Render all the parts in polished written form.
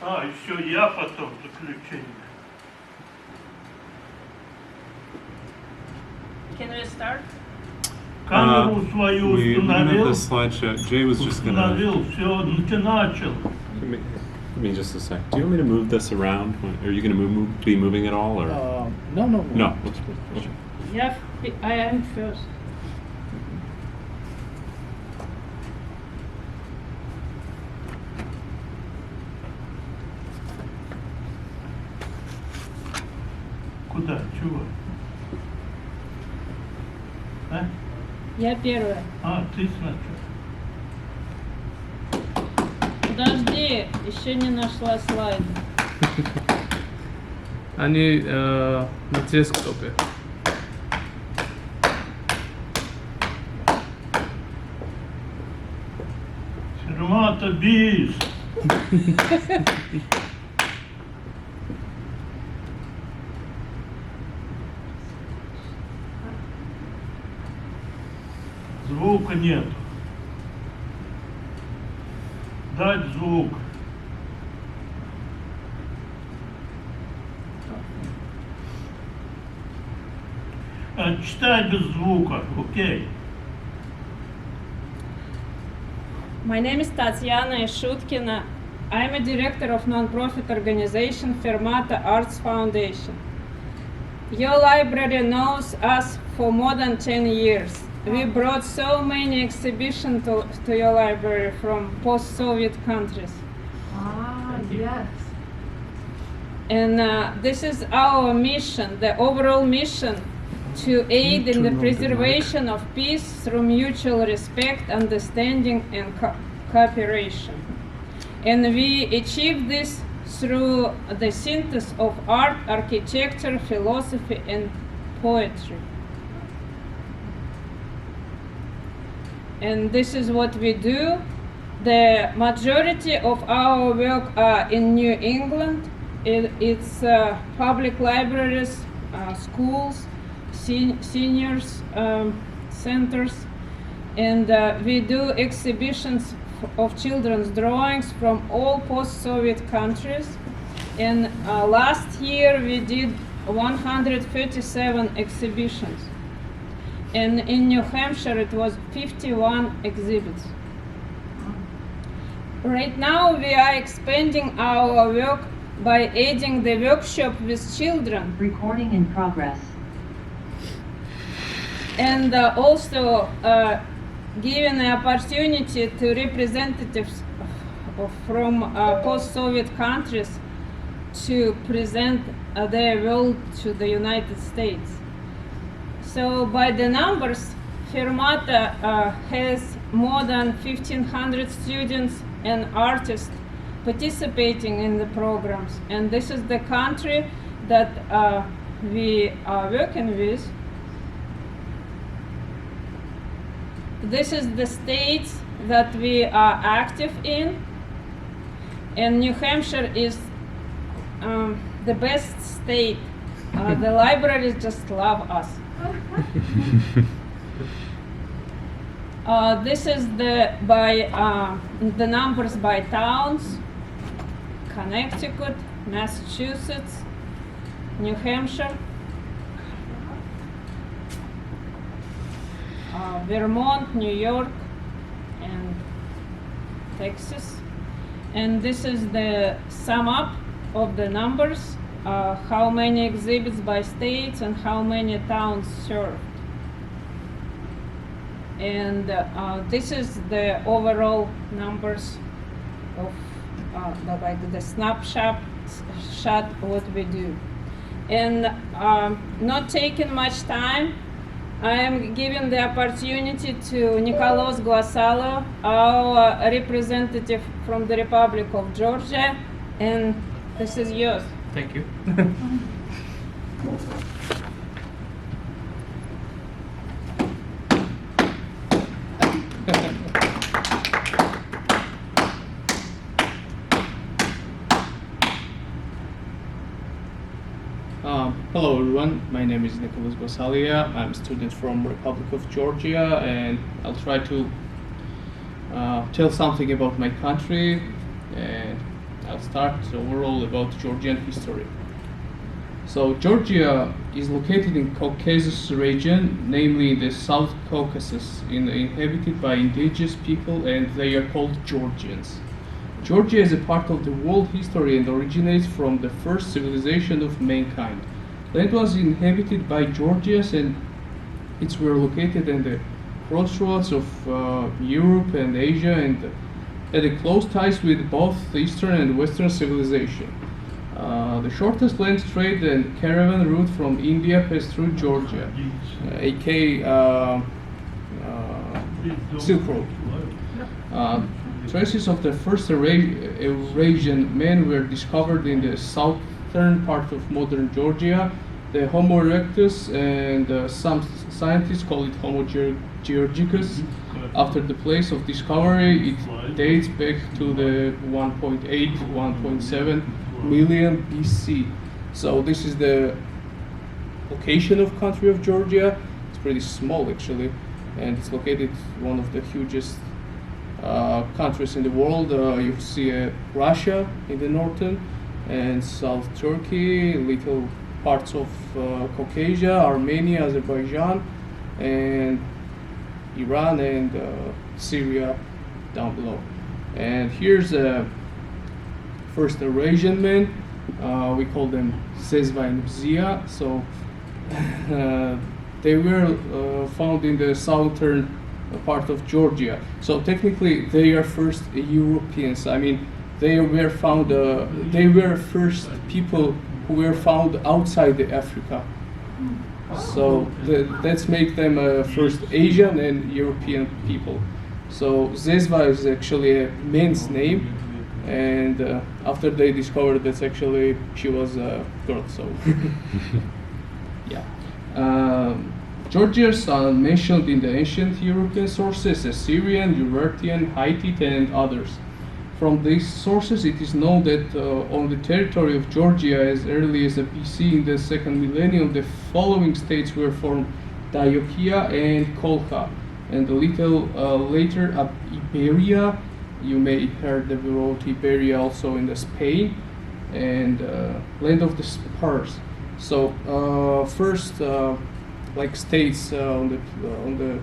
Еще я потом заключение. Can we start? Камеру свою We didn't have установил. the slideshow. Jay was just gonna. Установил, все, начал. Give me just a sec. Do you want me to move this around? Are you gonna be moving at all, or No. no? Yeah, I am first. Куда? Чего? А? Я первая. Ты сначала. Подожди, еще не нашла слайды. Они на десктопе. Фермата бис. Звука нет. Дать звук. Читай без звука, окей. My name is Tatiana Ishutkina. I'm a director of non-profit organization Fermata Arts Foundation. Your library knows us for more than 10 years. We brought so many exhibitions to your library from post-Soviet countries. Yes. And this is our mission, the overall mission, to aid in the preservation of peace through mutual respect, understanding, and cooperation. And we achieve this through the synthesis of art, architecture, philosophy, and poetry. And this is what we do. The majority of our work are in New England. It's public libraries, schools, seniors centers, and we do exhibitions of children's drawings from all post-Soviet countries. And last year we did 137 exhibitions. And in New Hampshire it was 51 exhibits. Right now we are expanding our work by adding the workshop with children. Recording in progress. And also giving the opportunity to representatives from post-Soviet countries to present their work to the United States. So by the numbers, Fermata has more than 1,500 students and artists participating in the programs. And this is the country that we are working with. This is the states that we are active in, and New Hampshire is the best state. The libraries just love us. This is the numbers by towns: Connecticut, Massachusetts, New Hampshire, Vermont, New York, and Texas. And this is the sum up of the numbers, how many exhibits by states and how many towns served. And this is the overall numbers of the snapshot what we do. And not taking much time, I am giving the opportunity to Nikoloz Gvasalia, our representative from the Republic of Georgia, and this is yours. Thank you. Hello everyone, my name is Nikoloz Gvasalia. I'm a student from Republic of Georgia, and I'll try to tell something about my country and I'll start overall about Georgian history. So Georgia is located in Caucasus region, namely the South Caucasus, inhabited by indigenous people, and they are called Georgians. Georgia is a part of the world history and originates from the first civilization of mankind. Land was inhabited by Georgians, and it were located in the crossroads of Europe and Asia, and had a close ties with both Eastern and Western civilization. The shortest land trade and caravan route from India passed through Georgia, aka Silk Road. Traces of the first Eurasian men were discovered in the southern part of modern Georgia, the Homo erectus, and some scientists call it Homo georgicus. After the place of discovery, it dates back to the 1.8, 1.7 million BC. So this is the location of country of Georgia. It's pretty small actually, and it's located one of the hugest countries in the world. You see Russia in the northern and South Turkey, little parts of Caucasus, Armenia, Azerbaijan, and Iran and Syria down below. And here's a first Eurasian men. We call them Zezva and Zia. So they were found in the southern part of Georgia. So technically, they are first Europeans. I mean, they were found. They were first people who were found outside the Africa. So let's make them first Asian and European people. So Zezva is actually a man's name, and after they discovered that actually she was a girl. So yeah. Georgians are mentioned in the ancient European sources: Assyrian, Urartian, Hittite, and others. From these sources, it is known that on the territory of Georgia, as early as BC in the second millennium, the following states were formed: Diokia and Kolkha, and a little later Iberia. You may heard the word Iberia also in the Spain, and land of the Spurs. So first, like states on the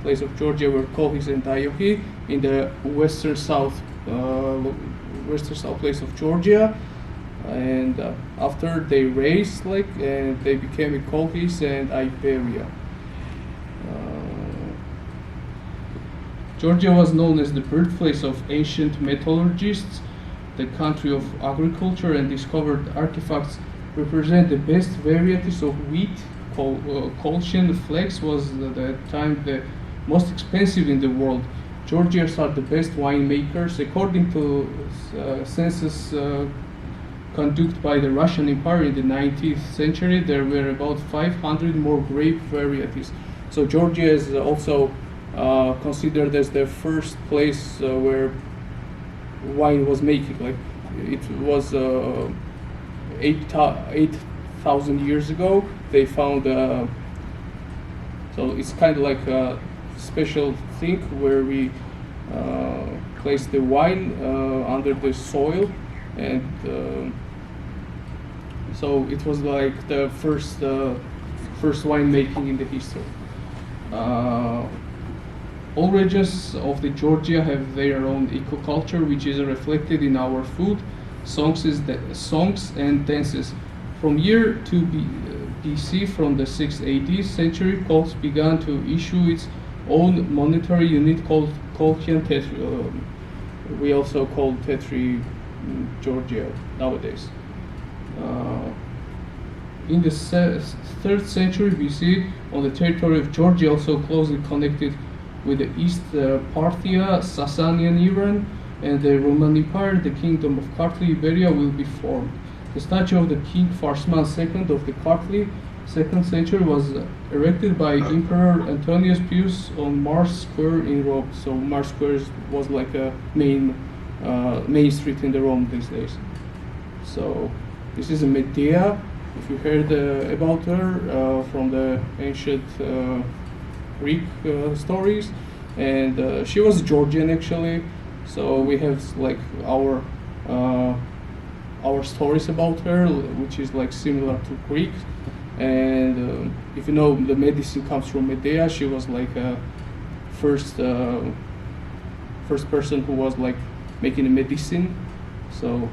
place of Georgia were Kolkis and Dioki in the western south place of Georgia, and after they raised and they became Kolkis and Iberia. Georgia was known as the birthplace of ancient metallurgists, the country of agriculture, and discovered artifacts represent the best varieties of wheat. Colchian flax was at the time the most expensive in the world. Georgians are the best winemakers. According to census conducted by the Russian Empire in the 19th century, there were about 500 more grape varieties. So Georgia is also considered as the first place where wine was making. Like it was 8,000 years ago. They found so it's kind of like a special thing where we place the wine under the soil, and so it was like the first winemaking in the history. All regions of the Georgia have their own ecoculture, which is reflected in our food, songs and dances. From year 2 BC, from the 6th AD century, Colch began to issue its own monetary unit called Colchian tetri. We also call tetri Georgia nowadays. In the 3rd century BC, on the territory of Georgia, also closely connected with the East Parthia, Sasanian Iran, and the Roman Empire, the Kingdom of Kartli Iberia will be formed. The statue of the King Farsman II of the Kartli 2nd century was erected by Emperor Antonius Pius on Mars Square in Rome. So Mars Square was like a main street in the Rome these days. So this is a Medea. If you heard about her from the ancient Greek stories, and she was Georgian actually, So we have like our stories about her, which is like similar to Greek. And if you know, the medicine comes from Medea. She was like first person who was like making a medicine. So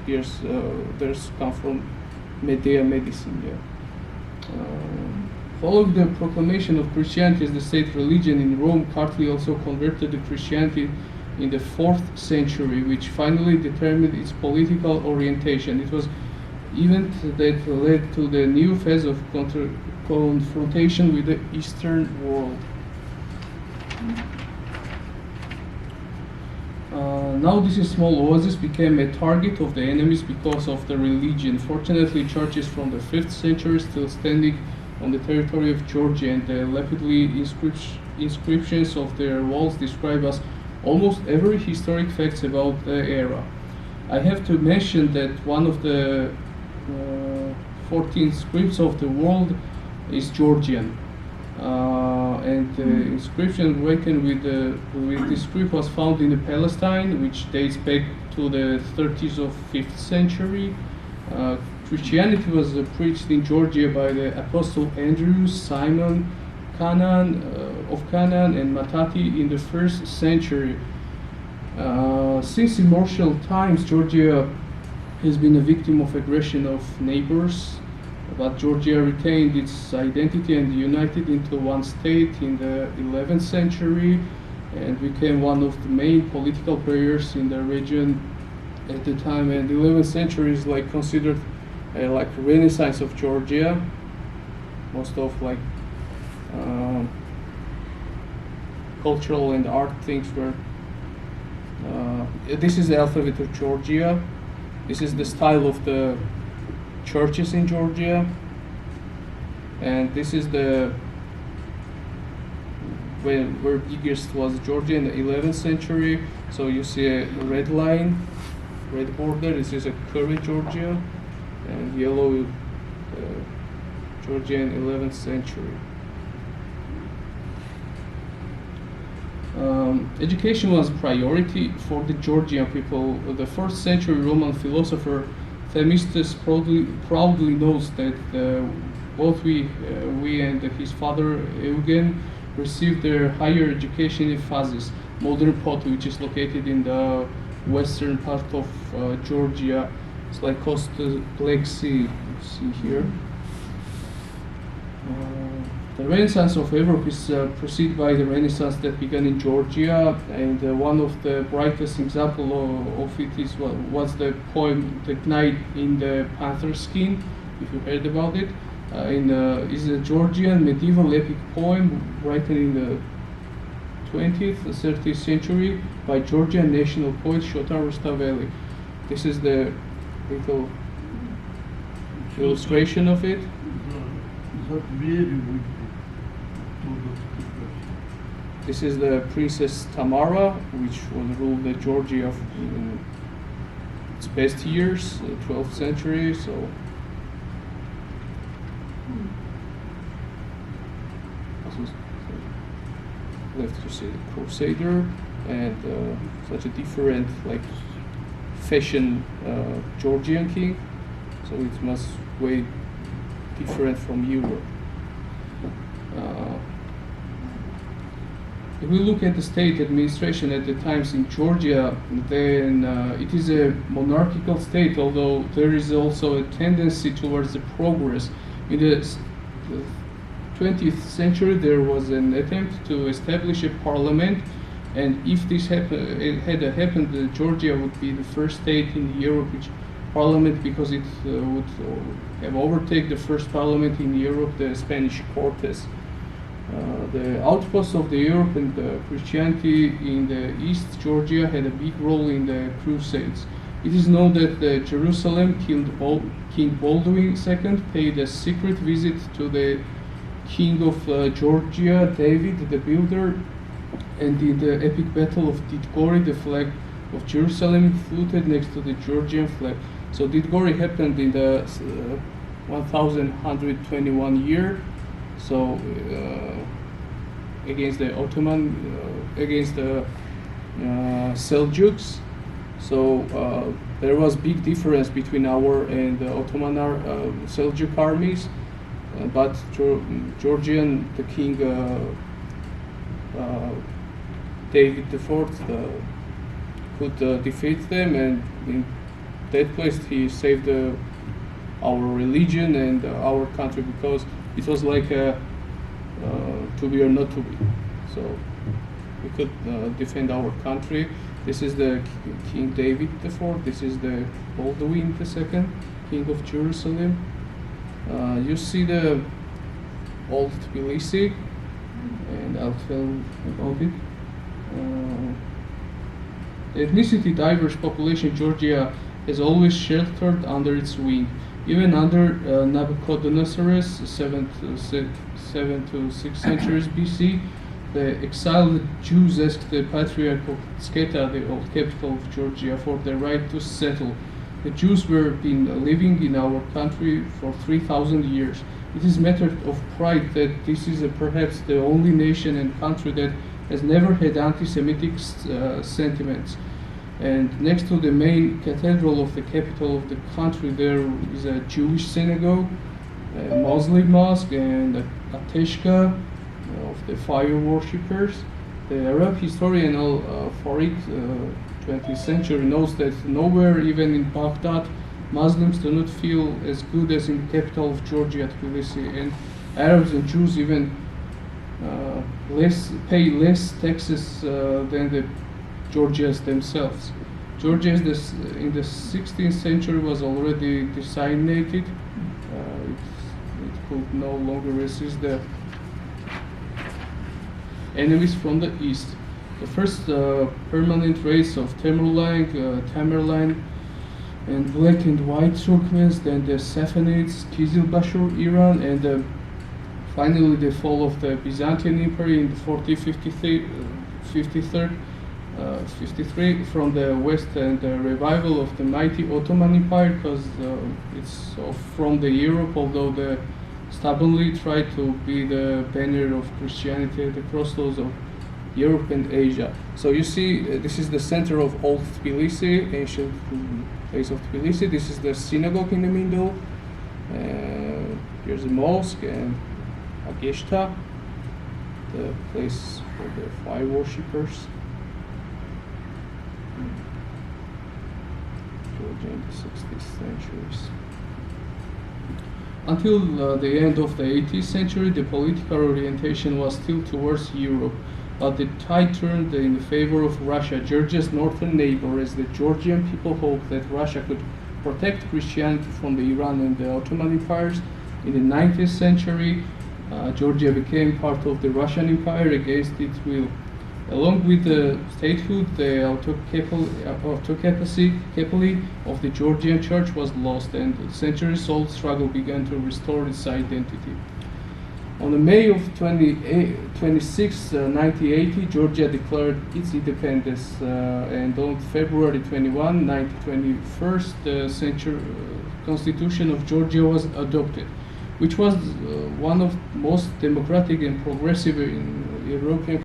there's come from Medea medicine. Yeah. Following the proclamation of Christianity as the state religion in Rome, Kartli also converted to Christianity in the 4th century, which finally determined its political orientation. It was event that led to the new phase of confrontation with the Eastern world. Now this small oasis became a target of the enemies because of the religion. Fortunately, churches from the 5th century still standing on the territory of Georgia, and the lapidary inscriptions of their walls describe us almost every historic facts about the era. I have to mention that one of the 14 scripts of the world is Georgian. And the inscription reckoned with this script was found in Palestine, which dates back to the 30s of 5th century. Christianity was preached in Georgia by the Apostle Andrew, Simon of Canaan, and Matati in the 1st century. Since immemorial times, Georgia has been a victim of aggression of neighbors, but Georgia retained its identity and united into one state in the 11th century and became one of the main political players in the region at the time. And the 11th century is like considered like Renaissance of Georgia. Most of like cultural and art things were. This is the alphabet of Georgia. This is the style of the churches in Georgia, and this is the where biggest was Georgia in the 11th century. So you see a red line, red border. This is a curved Georgia, and yellow Georgia in 11th century. Education was a priority for the Georgian people. The 1st century Roman philosopher Themistus proudly knows that both we and his father Eugen received their higher education in Phasis, modern Pot, which is located in the western part of Georgia. It's like close to Black Sea. You see here. The Renaissance of Europe is preceded by the Renaissance that began in Georgia, and one of the brightest examples of it was the poem "The Knight in the Panther Skin," if you heard about it. Is a Georgian medieval epic poem written in the 20th and 30th century by Georgian national poet Shotan Rustaveli. This is the little illustration of it. This is the Princess Tamara, which was ruled the Georgia in its best years, the 12th century. So, left to see the Crusader and such a different like fashion Georgian king. So it must way different from Europe. If we look at the state administration at the times in Georgia, then it is a monarchical state, although there is also a tendency towards the progress. In the 20th century, there was an attempt to establish a parliament, and if this had happened, Georgia would be the first state in Europe which parliament, because it would have overtaken the first parliament in Europe, the Spanish Cortes. The outposts of the Europe and Christianity in the East Georgia had a big role in the Crusades. It is known that Jerusalem King Baldwin II paid a secret visit to the king of Georgia, David the Builder, and in the epic battle of Didgori, the flag of Jerusalem floated next to the Georgian flag. So Didgori happened in the 1121 year. So against the Ottoman, against the Seljuks. So there was big difference between our and the Ottoman Seljuk armies, but Georgian, the king David IV could defeat them, and in that place he saved our religion and our country, because it was like a to be or not to be. So we could defend our country. This is the King David IV. This is the Baldwin II, King of Jerusalem. You see the old Tbilisi, and I'll tell about it. Ethnicity diverse population Georgia has always sheltered under its wing. Even under Nabucodonosor's 7th to 6th centuries BC, the exiled Jews asked the Patriarch of Sketa, the old capital of Georgia, for the right to settle. The Jews were been living in our country for 3,000 years. It is matter of pride that this is perhaps the only nation and country that has never had anti-Semitic sentiments. And next to the main cathedral of the capital of the country, there is a Jewish synagogue, a Muslim mosque, and a Teshka of the fire worshippers. The Arab historian Al-Farid, 20th century, knows that nowhere, even in Baghdad, Muslims do not feel as good as in the capital of Georgia, Tbilisi, and Arabs and Jews even pay less taxes than the Georgians themselves. Georgia in the 16th century was already designated. It could no longer resist the enemies from the east. The first permanent race of Tamerlane, and black and white Turkmens, then the Safavids, Kizilbash, Iran, and finally the fall of the Byzantine Empire in 53 from the west, and the revival of the mighty Ottoman Empire, because it's from the Europe, although they stubbornly tried to be the banner of Christianity at the crossroads of Europe and Asia. So you see, this is the center of old Tbilisi, ancient place of Tbilisi. This is the synagogue in the middle. Here's a mosque and Ageshta, the place for the fire worshippers. Georgia in the 60th centuries. Until the end of the 18th century, the political orientation was still towards Europe, but the tide turned in favor of Russia, Georgia's northern neighbor, as the Georgian people hoped that Russia could protect Christianity from the Iran and the Ottoman empires. In the 19th century, Georgia became part of the Russian Empire against its will. Along with the statehood, the autocephaly of the Georgian church was lost, and the centuries-old struggle began to restore its identity. On the May of 26, 1980, Georgia declared its independence, and on February 21, 1921, the Constitution of Georgia was adopted, which was one of the most democratic and progressive in European